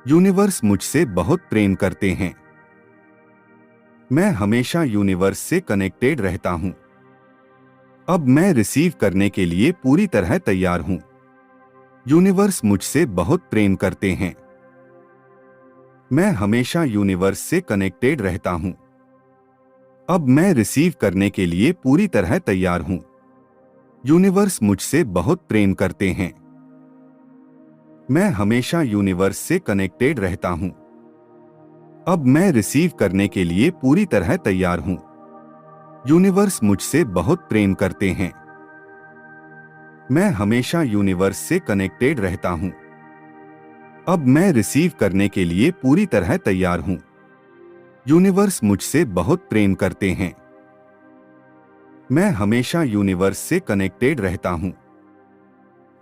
Universe मुझसे बहुत प्रेम करते हैं। मैं हमेशा यूनिवर्स से कनेक्टेड रहता हूं। अब मैं रिसीव करने के लिए पूरी तरह तैयार हूं। यूनिवर्स मुझसे बहुत प्रेम करते हैं। मैं हमेशा यूनिवर्स से कनेक्टेड रहता हूं। अब मैं रिसीव करने के लिए पूरी तरह तैयार हूं। यूनिवर्स मुझसे बहुत प्रेम करते हैं। मैं हमेशा यूनिवर्स से कनेक्टेड रहता हूं। अब मैं रिसीव करने के लिए पूरी तरह तैयार हूं। यूनिवर्स मुझसे बहुत प्रेम करते हैं। मैं हमेशा यूनिवर्स से कनेक्टेड रहता हूं। अब मैं रिसीव करने के लिए पूरी तरह तैयार हूं। यूनिवर्स मुझसे बहुत प्रेम करते हैं। मैं हमेशा यूनिवर्स से कनेक्टेड रहता हूं।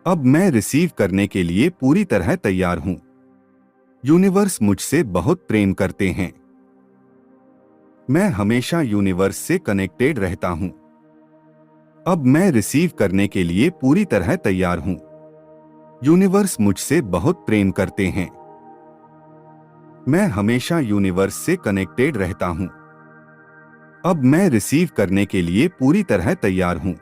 अब मैं रिसीव करने के लिए पूरी तरह तैयार हूं। यूनिवर्स मुझसे बहुत प्रेम करते हैं। मैं हमेशा यूनिवर्स से कनेक्टेड रहता हूं। अब मैं रिसीव करने के लिए पूरी तरह तैयार हूं। यूनिवर्स मुझसे बहुत प्रेम करते हैं। मैं हमेशा यूनिवर्स से कनेक्टेड रहता हूं। अब मैं रिसीव करने के लिए पूरी तरह तैयार हूं।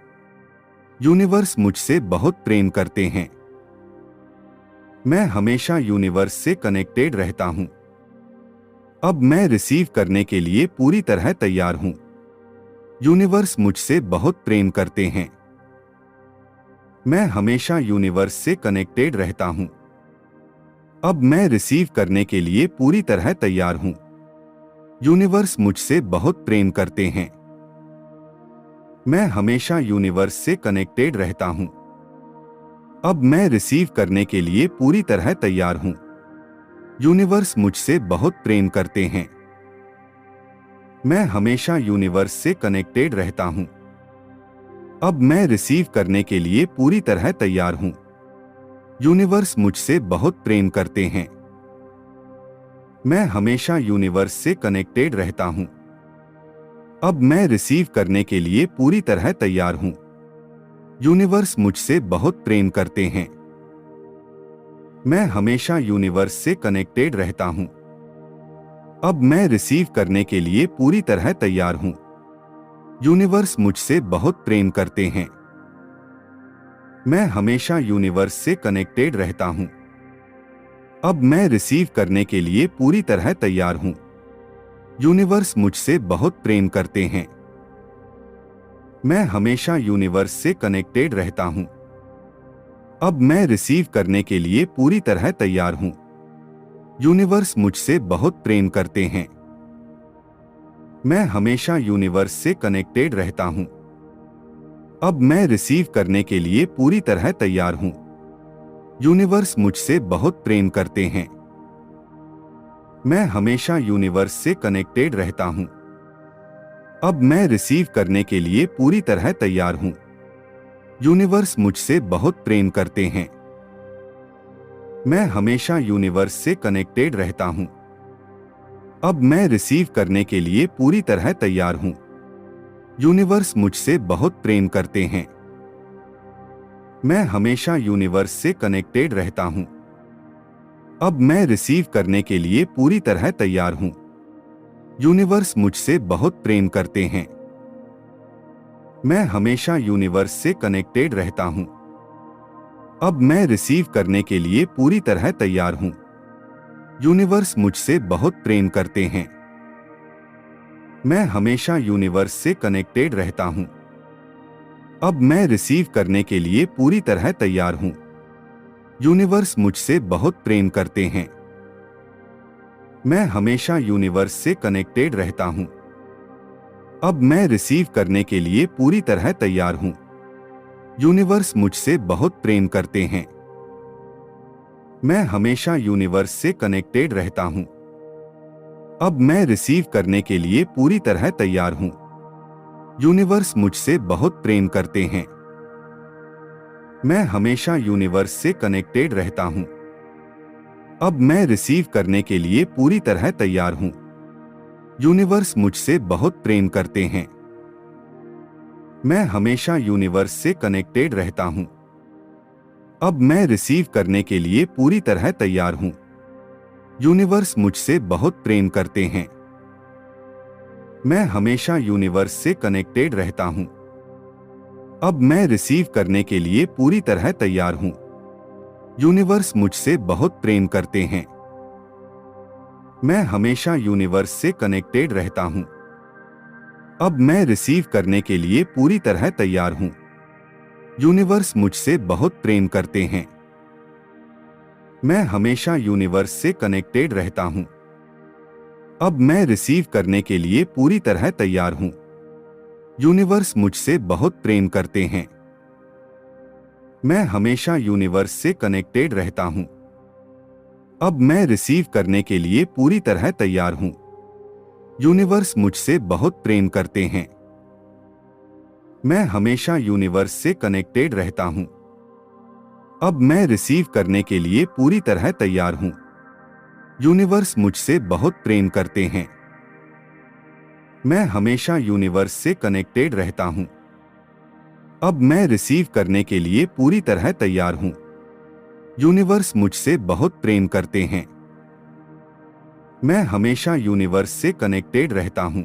यूनिवर्स मुझसे बहुत प्रेम करते हैं। मैं हमेशा यूनिवर्स से कनेक्टेड रहता हूं। अब मैं रिसीव करने के लिए पूरी तरह तैयार हूं। यूनिवर्स मुझसे बहुत प्रेम करते हैं। मैं हमेशा यूनिवर्स से कनेक्टेड रहता हूं। अब मैं रिसीव करने के लिए पूरी तरह तैयार हूं। यूनिवर्स मुझसे बहुत प्रेम करते हैं। मैं हमेशा यूनिवर्स से कनेक्टेड रहता हूं। अब मैं रिसीव करने के लिए पूरी तरह तैयार हूं। यूनिवर्स मुझसे बहुत प्रेम करते हैं। मैं हमेशा यूनिवर्स से कनेक्टेड रहता हूं। अब मैं रिसीव करने के लिए पूरी तरह तैयार हूं। यूनिवर्स मुझसे बहुत प्रेम करते हैं। मैं हमेशा यूनिवर्स से कनेक्टेड रहता हूं। अब मैं रिसीव करने के लिए पूरी तरह तैयार हूं। यूनिवर्स मुझसे बहुत प्रेम करते हैं। मैं हमेशा यूनिवर्स से कनेक्टेड रहता हूं। अब मैं रिसीव करने के लिए पूरी तरह तैयार हूं। यूनिवर्स मुझसे बहुत प्रेम करते हैं। मैं हमेशा यूनिवर्स से कनेक्टेड रहता हूं। अब मैं रिसीव करने के लिए पूरी तरह तैयार हूं। यूनिवर्स मुझसे बहुत प्रेम करते हैं। मैं हमेशा यूनिवर्स से कनेक्टेड रहता हूं। अब मैं रिसीव करने के लिए पूरी तरह तैयार हूं। यूनिवर्स मुझसे बहुत प्रेम करते हैं। मैं हमेशा यूनिवर्स से कनेक्टेड रहता हूं। अब मैं रिसीव करने के लिए पूरी तरह तैयार हूं। यूनिवर्स मुझसे बहुत प्रेम करते हैं। मैं हमेशा यूनिवर्स से कनेक्टेड रहता हूं। अब मैं रिसीव करने के लिए पूरी तरह तैयार हूं। यूनिवर्स मुझसे बहुत प्रेम करते हैं। मैं हमेशा यूनिवर्स से कनेक्टेड रहता हूं। अब मैं रिसीव करने के लिए पूरी तरह तैयार हूं। यूनिवर्स मुझसे बहुत प्रेम करते हैं। मैं हमेशा यूनिवर्स से कनेक्टेड रहता हूं। अब मैं रिसीव करने के लिए पूरी तरह तैयार हूं। यूनिवर्स मुझसे बहुत प्रेम करते हैं। मैं हमेशा यूनिवर्स से कनेक्टेड रहता हूं। अब मैं रिसीव करने के लिए पूरी तरह तैयार हूं। यूनिवर्स मुझसे बहुत प्रेम करते हैं। मैं हमेशा यूनिवर्स से कनेक्टेड रहता हूं। अब मैं रिसीव करने के लिए पूरी तरह तैयार हूं। यूनिवर्स मुझसे बहुत प्रेम करते हैं। मैं हमेशा यूनिवर्स से कनेक्टेड रहता हूं। अब मैं रिसीव करने के लिए पूरी तरह तैयार हूं। यूनिवर्स मुझसे बहुत प्रेम करते हैं। मैं हमेशा यूनिवर्स से कनेक्टेड रहता हूं। अब मैं रिसीव करने के लिए पूरी तरह तैयार हूं। यूनिवर्स मुझसे बहुत प्रेम करते हैं। मैं हमेशा यूनिवर्स से कनेक्टेड रहता हूं। अब मैं रिसीव करने के लिए पूरी तरह तैयार हूं। यूनिवर्स मुझसे बहुत प्रेम करते हैं। मैं हमेशा यूनिवर्स से कनेक्टेड रहता हूं। अब मैं रिसीव करने के लिए पूरी तरह तैयार हूं। यूनिवर्स मुझसे बहुत प्रेम करते हैं। मैं हमेशा यूनिवर्स से कनेक्टेड रहता हूं। अब मैं रिसीव करने के लिए पूरी तरह तैयार हूं। यूनिवर्स मुझसे बहुत प्रेम करते हैं। मैं हमेशा यूनिवर्स से कनेक्टेड रहता हूं। अब मैं रिसीव करने के लिए पूरी तरह तैयार हूं। यूनिवर्स मुझसे बहुत प्रेम करते हैं। मैं हमेशा यूनिवर्स से कनेक्टेड रहता हूं। अब मैं रिसीव करने के लिए पूरी तरह तैयार हूं। यूनिवर्स मुझसे बहुत प्रेम करते हैं। मैं हमेशा यूनिवर्स से कनेक्टेड रहता हूं। अब मैं रिसीव करने के लिए पूरी तरह तैयार हूं। यूनिवर्स मुझसे बहुत प्रेम करते हैं। मैं हमेशा यूनिवर्स से कनेक्टेड रहता हूं। अब मैं रिसीव करने के लिए पूरी तरह तैयार हूं। यूनिवर्स मुझसे बहुत प्रेम करते हैं। मैं हमेशा यूनिवर्स से कनेक्टेड रहता हूं। अब मैं रिसीव करने के लिए पूरी तरह तैयार हूं। यूनिवर्स मुझसे बहुत प्रेम करते हैं। मैं हमेशा यूनिवर्स से कनेक्टेड रहता हूं।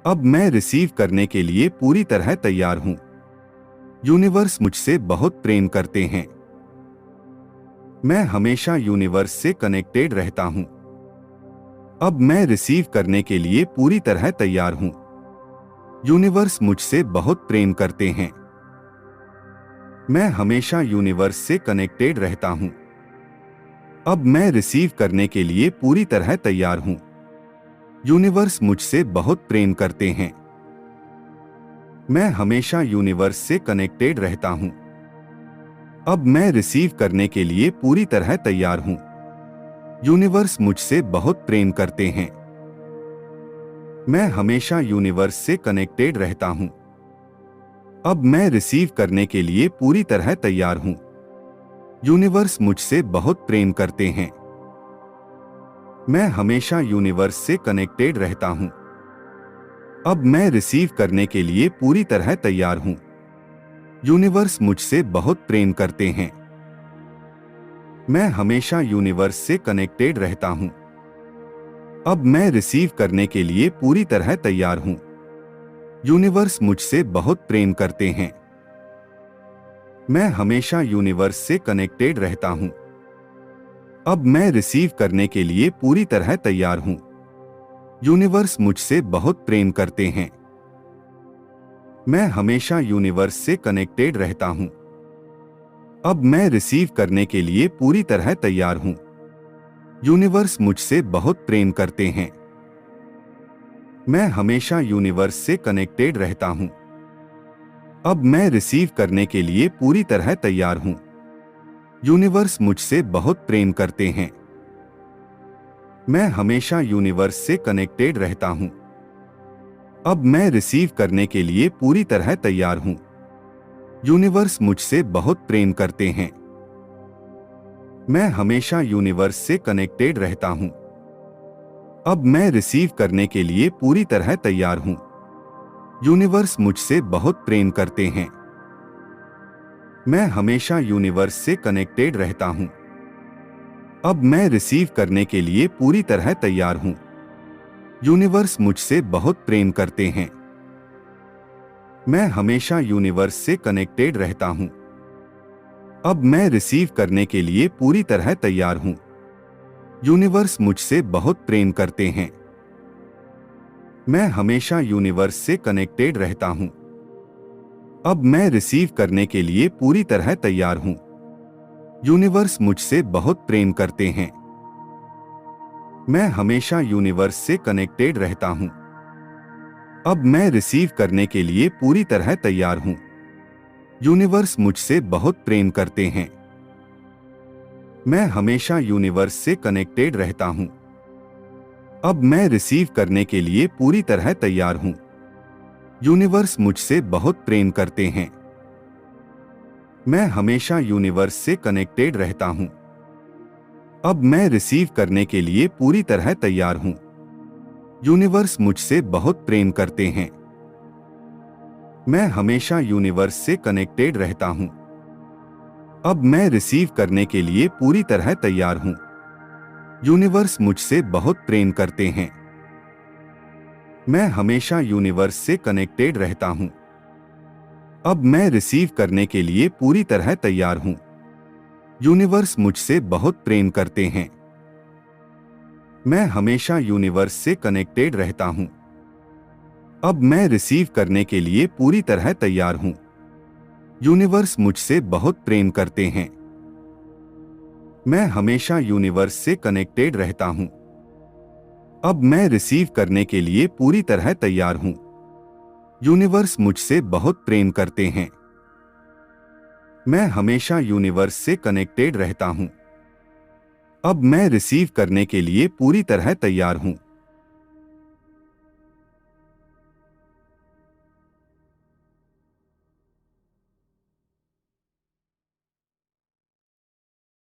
अब मैं रिसीव करने के लिए पूरी तरह तैयार हूं। यूनिवर्स मुझसे बहुत प्रेम करते हैं। मैं हमेशा यूनिवर्स से कनेक्टेड रहता हूं। अब मैं रिसीव करने के लिए पूरी तरह तैयार हूं। यूनिवर्स मुझसे बहुत प्रेम करते हैं। मैं हमेशा यूनिवर्स से कनेक्टेड रहता हूं। अब मैं रिसीव करने के लिए पूरी तरह तैयार हूं। यूनिवर्स मुझसे बहुत प्रेम करते हैं। मैं हमेशा यूनिवर्स से कनेक्टेड रहता हूं। अब मैं रिसीव करने के लिए पूरी तरह तैयार हूं। यूनिवर्स मुझसे बहुत प्रेम करते हैं। मैं हमेशा यूनिवर्स से कनेक्टेड रहता हूं। अब मैं रिसीव करने के लिए पूरी तरह तैयार हूं। यूनिवर्स मुझसे बहुत प्रेम करते हैं। मैं हमेशा यूनिवर्स से कनेक्टेड रहता हूं। अब मैं रिसीव करने के लिए पूरी तरह तैयार हूं। यूनिवर्स मुझसे बहुत प्रेम करते हैं। मैं हमेशा यूनिवर्स से कनेक्टेड रहता हूं। अब मैं रिसीव करने के लिए पूरी तरह तैयार हूं। यूनिवर्स मुझसे बहुत प्रेम करते हैं। मैं हमेशा यूनिवर्स से कनेक्टेड रहता हूं। अब मैं रिसीव करने के लिए पूरी तरह तैयार हूं। यूनिवर्स मुझसे बहुत प्रेम करते हैं। मैं हमेशा यूनिवर्स से कनेक्टेड रहता हूं। अब मैं रिसीव करने के लिए पूरी तरह तैयार हूं। यूनिवर्स मुझसे बहुत प्रेम करते हैं। मैं हमेशा यूनिवर्स से कनेक्टेड रहता हूं। अब मैं रिसीव करने के लिए पूरी तरह तैयार हूं। यूनिवर्स मुझसे बहुत प्रेम करते हैं। मैं हमेशा यूनिवर्स से कनेक्टेड रहता हूं। अब मैं रिसीव करने के लिए पूरी तरह तैयार हूं। यूनिवर्स मुझसे बहुत प्रेम करते हैं। मैं हमेशा यूनिवर्स से कनेक्टेड रहता हूं। अब मैं रिसीव करने के लिए पूरी तरह तैयार हूं। यूनिवर्स मुझसे बहुत प्रेम करते हैं। मैं हमेशा यूनिवर्स से कनेक्टेड रहता हूं। अब मैं रिसीव करने के लिए पूरी तरह तैयार हूं। यूनिवर्स मुझसे बहुत प्रेम करते हैं। मैं हमेशा यूनिवर्स से कनेक्टेड रहता हूं। अब मैं रिसीव करने के लिए पूरी तरह तैयार हूं। यूनिवर्स मुझसे बहुत प्रेम करते हैं। मैं हमेशा यूनिवर्स से कनेक्टेड रहता हूं। अब मैं रिसीव करने के लिए पूरी तरह तैयार हूं। यूनिवर्स मुझसे बहुत प्रेम करते हैं। मैं हमेशा यूनिवर्स से कनेक्टेड रहता हूं। अब मैं रिसीव करने के लिए पूरी तरह तैयार हूं। यूनिवर्स मुझसे बहुत प्रेम करते हैं। मैं हमेशा यूनिवर्स से कनेक्टेड रहता हूं। अब मैं रिसीव करने के लिए पूरी तरह तैयार हूं। यूनिवर्स मुझसे बहुत प्रेम करते हैं। मैं हमेशा यूनिवर्स से कनेक्टेड रहता हूं। अब मैं रिसीव करने के लिए पूरी तरह तैयार हूं। यूनिवर्स मुझसे बहुत प्रेम करते हैं। मैं हमेशा यूनिवर्स से कनेक्टेड रहता हूं। अब मैं रिसीव करने के लिए पूरी तरह तैयार हूं। यूनिवर्स मुझसे बहुत प्रेम करते हैं। मैं हमेशा यूनिवर्स से कनेक्टेड रहता हूं। अब मैं रिसीव करने के लिए पूरी तरह तैयार हूं। यूनिवर्स मुझसे बहुत प्रेम करते हैं। मैं हमेशा यूनिवर्स से कनेक्टेड रहता हूं। अब मैं रिसीव करने के लिए पूरी तरह तैयार हूं। यूनिवर्स मुझसे बहुत प्रेम करते हैं। मैं हमेशा यूनिवर्स से कनेक्टेड रहता हूं। अब मैं रिसीव करने के लिए पूरी तरह तैयार हूं। यूनिवर्स मुझसे बहुत प्रेम करते हैं। मैं हमेशा यूनिवर्स से कनेक्टेड रहता हूं। अब मैं रिसीव करने के लिए पूरी तरह तैयार हूं।